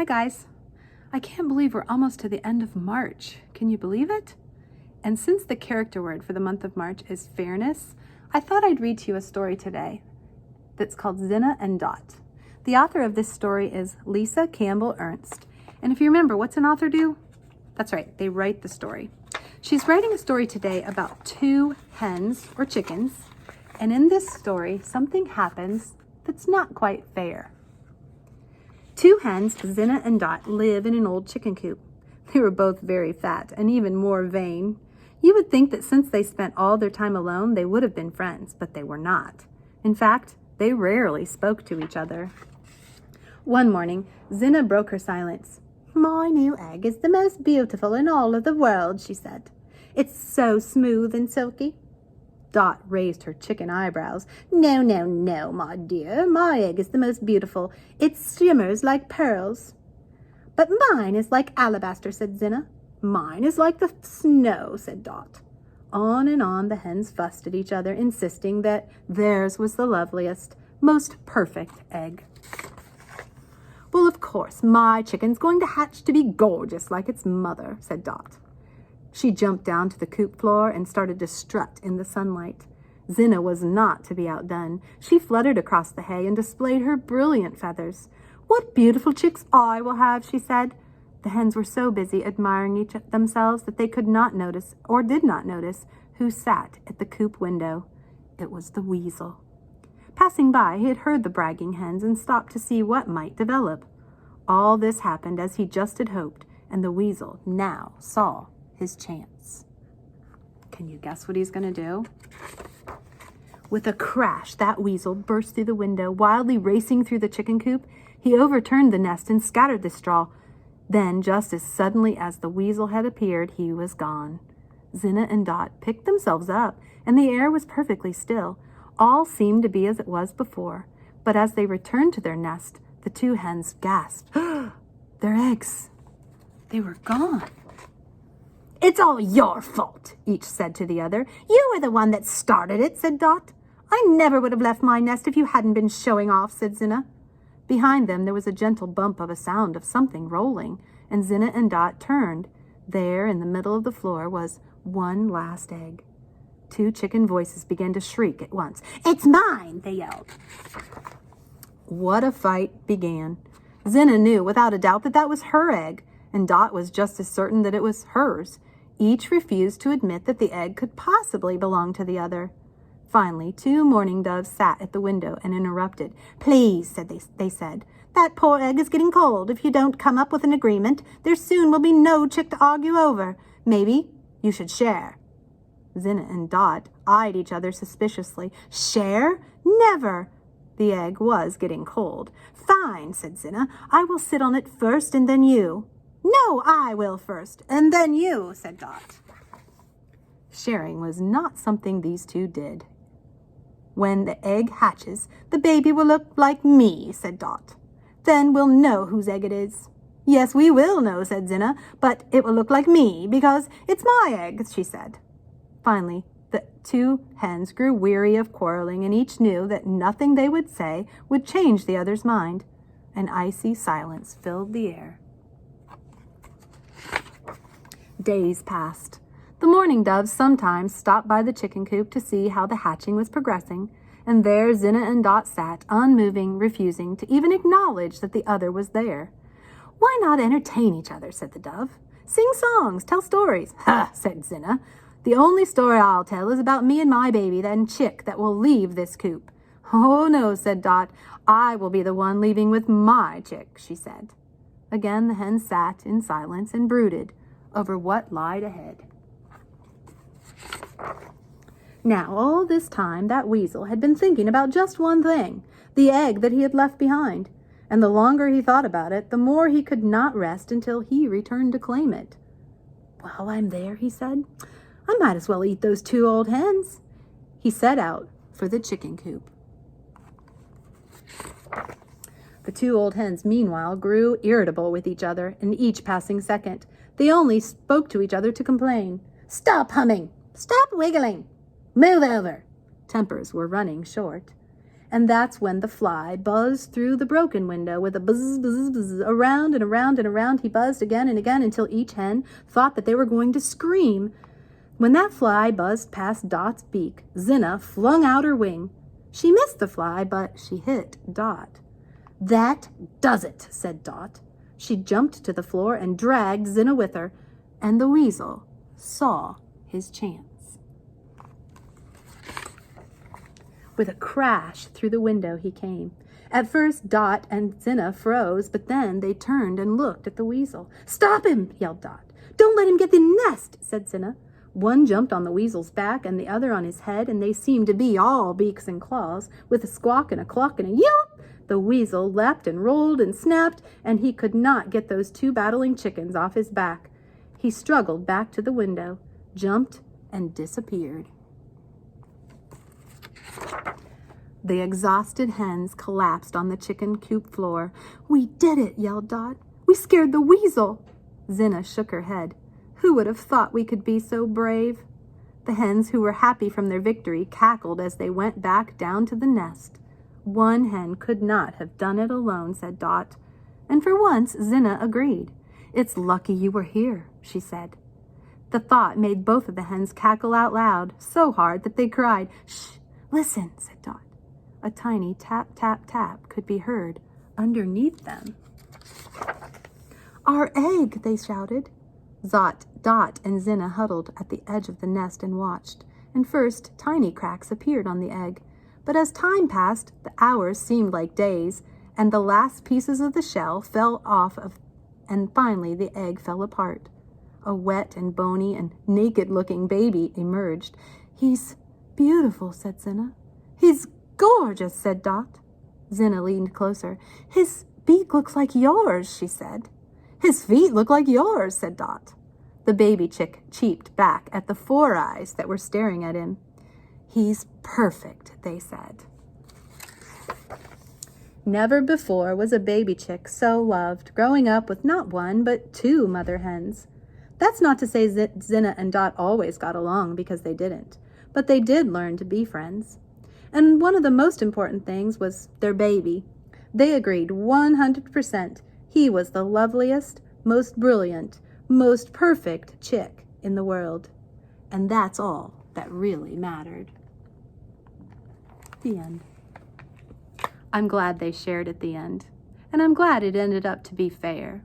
Hi guys. I can't believe we're almost to the end of March. Can you believe it? And since the character word for the month of March is fairness, I thought I'd read to you a story today that's called Zinna and Dot. The author of this story is Lisa Campbell Ernst. And if you remember, what's an author do? That's right, they write the story. She's writing a story today about two hens or chickens. And in this story, something happens that's not quite fair. Two hens, Zinna and Dot, live in an old chicken coop. They were both very fat and even more vain. You would think that since they spent all their time alone, they would have been friends, but they were not. In fact, they rarely spoke to each other. One morning, Zinna broke her silence. "My new egg is the most beautiful in all of the world," she said. "It's so smooth and silky." Dot raised her chicken eyebrows. No, my dear. My egg is the most beautiful. It shimmers like pearls." "But mine is like alabaster," said Zinna. "Mine is like the snow," said Dot. On and on the hens fussed at each other, insisting that theirs was the loveliest, most perfect egg. "Well, of course, my chicken's going to hatch to be gorgeous like its mother," said Dot. She jumped down to the coop floor and started to strut in the sunlight. Zinna was not to be outdone. She fluttered across the hay and displayed her brilliant feathers. "What beautiful chicks I will have," she said. The hens were so busy admiring themselves that they could not notice, or did not notice, who sat at the coop window. It was the weasel. Passing by, he had heard the bragging hens and stopped to see what might develop. All this happened as he just had hoped, and the weasel now saw his chance. Can you guess what he's going to do? With a crash, that weasel burst through the window, wildly racing through the chicken coop. He overturned the nest and scattered the straw. Then, just as suddenly as the weasel had appeared, he was gone. Zinna and Dot picked themselves up, and the air was perfectly still. All seemed to be as it was before. But as they returned to their nest, the two hens gasped. Their eggs! They were gone. "It's all your fault," each said to the other. "You were the one that started it," said Dot. "I never would have left my nest if you hadn't been showing off," said Zinna. Behind them there was a gentle bump of a sound of something rolling, and Zinna and Dot turned. There, in the middle of the floor, was one last egg. Two chicken voices began to shriek at once. "It's mine!" they yelled. What a fight began. Zinna knew without a doubt that that was her egg, and Dot was just as certain that it was hers. Each refused to admit that the egg could possibly belong to the other. Finally, two mourning doves sat at the window and interrupted. "Please," they said, "that poor egg is getting cold. If you don't come up with an agreement, there soon will be no chick to argue over. Maybe you should share." Zinna and Dot eyed each other suspiciously. "Share? Never!" The egg was getting cold. "Fine," said Zinna. "I will sit on it first and then you." "No, I will first, and then you," said Dot. Sharing was not something these two did. "When the egg hatches, the baby will look like me," said Dot. "Then we'll know whose egg it is." "Yes, we will know," said Zinna, "but it will look like me, because it's my egg," she said. Finally, the two hens grew weary of quarreling, and each knew that nothing they would say would change the other's mind. An icy silence filled the air. Days passed. The mourning doves sometimes stopped by the chicken coop to see how the hatching was progressing, and there Zinna and Dot sat, unmoving, refusing to even acknowledge that the other was there. "Why not entertain each other?" said the dove. "Sing songs, tell stories." "Ha!" said Zinna. "The only story I'll tell is about me and my baby and chick that will leave this coop." "Oh, no," said Dot. "I will be the one leaving with my chick," she said. Again the hens sat in silence and brooded over what lied ahead. Now, all this time, that weasel had been thinking about just one thing, the egg that he had left behind. And the longer he thought about it, the more he could not rest until he returned to claim it. "While I'm there," he said, "I might as well eat those two old hens." He set out for the chicken coop. The two old hens, meanwhile, grew irritable with each other, and each passing second, they only spoke to each other to complain. "Stop humming! Stop wiggling! Move over!" Tempers were running short. And that's when the fly buzzed through the broken window with a buzz, buzz, buzz. Around and around and around he buzzed again and again until each hen thought that they were going to scream. When that fly buzzed past Dot's beak, Zinna flung out her wing. She missed the fly, but she hit Dot. "That does it," said Dot. She jumped to the floor and dragged Zinna with her, and the weasel saw his chance. With a crash through the window he came. At first Dot and Zinna froze, but then they turned and looked at the weasel. "Stop him!" yelled Dot. "Don't let him get the nest," said Zinna. One jumped on the weasel's back and the other on his head, and they seemed to be all beaks and claws. With a squawk and a cluck and a yelp, the weasel leapt and rolled and snapped, and he could not get those two battling chickens off his back. He struggled back to the window, jumped, and disappeared. The exhausted hens collapsed on the chicken coop floor. "We did it," yelled Dot. "We scared the weasel." Zinna shook her head. "Who would have thought we could be so brave?" The hens, who were happy from their victory, cackled as they went back down to the nest. "One hen could not have done it alone," said Dot. And for once, Zinna agreed. "It's lucky you were here," she said. The thought made both of the hens cackle out loud, so hard that they cried. "Shh, listen," said Dot. A tiny tap, tap, tap could be heard underneath them. "Our egg," they shouted. Dot and Zinna huddled at the edge of the nest and watched. And first, tiny cracks appeared on the egg. But as time passed, the hours seemed like days, and the last pieces of the shell fell off, and finally the egg fell apart. A wet and bony and naked-looking baby emerged. "He's beautiful," said Zinna. "He's gorgeous," said Dot. Zinna leaned closer. "His beak looks like yours," she said. "His feet look like yours," said Dot. The baby chick cheeped back at the 4 eyes that were staring at him. "He's perfect," they said. Never before was a baby chick so loved, growing up with not one but 2 mother hens. That's not to say Zinna and Dot always got along, because they didn't, but they did learn to be friends. And one of the most important things was their baby. They agreed 100% he was the loveliest, most brilliant, most perfect chick in the world. And that's all that really mattered. The end. I'm glad they shared at the end, and I'm glad it ended up to be fair.